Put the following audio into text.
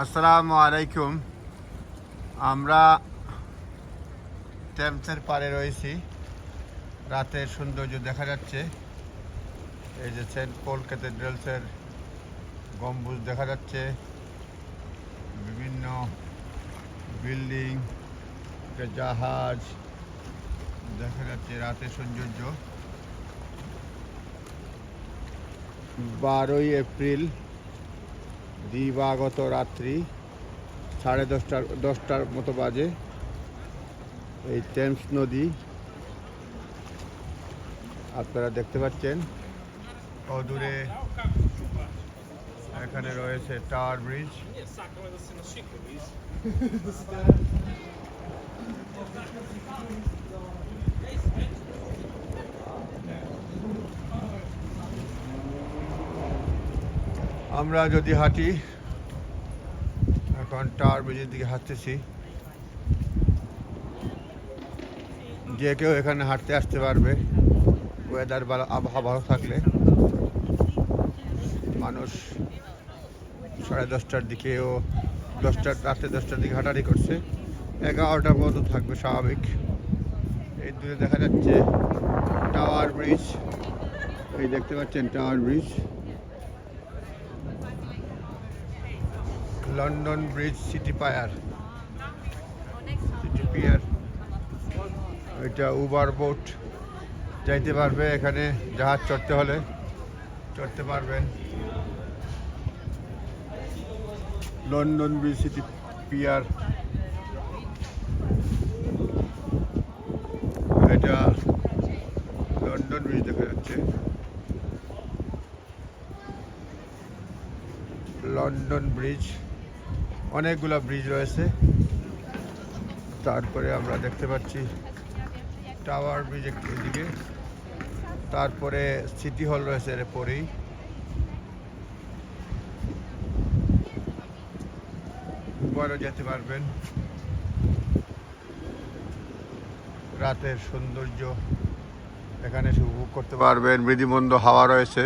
আসসালামু আলাইকুম। আমরা টেমসের পাড়ে রয়েছি। রাতের সৌন্দর্য দেখা যাচ্ছে। এই যে সেন্ট পল ক্যাথেড্রালসের গম্বুজ দেখা যাচ্ছে, বিভিন্ন বিল্ডিং, জাহাজ দেখা যাচ্ছে। রাতের সৌন্দর্য। 12ই এপ্রিল দিবাগত রাত্রি 10:30টার মতো বাজে। এই টেমস নদী আপনারা দেখতে পাচ্ছেন। অদূরে এখানে রয়েছে টাওয়ার ব্রিজ। আমরা যদি হাঁটি, এখন টাওয়ার ব্রিজের দিকে হাঁটতেছি। যে কেউ এখানে হাঁটতে আসতে পারবে, ওয়েদার ভালো, আবহাওয়া ভালো থাকলে। মানুষ 10:30টার দিকে ও রাতে 10টার দিকে হাঁটাহাঁটি করছে। 11টার মতো থাকবে স্বাভাবিক। এই দূরে দেখা যাচ্ছে টাওয়ার ব্রিজ। এই দেখতে পাচ্ছেন tower bridge, London bridge, city pier. এটা উবার বোট যাইতে পারবে। এখানে জাহাজ চড়তে হলে চড়তে পারবেন। London bridge, city pier. এটা লন্ডন ব্রিজ দেখা যাচ্ছে। লন্ডন ব্রিজ, অনেকগুলো ব্রিজ রয়েছে। তারপরে আমরা দেখতে পাচ্ছি টাওয়ার ব্রিজ একটু এদিকে। তারপরে সিটি হল রয়েছে এর পরেই। উপরও যেতে পারবেন। রাতের সৌন্দর্য এখানে উপভোগ করতে পারবেন। মৃদুমন্দ হাওয়া রয়েছে।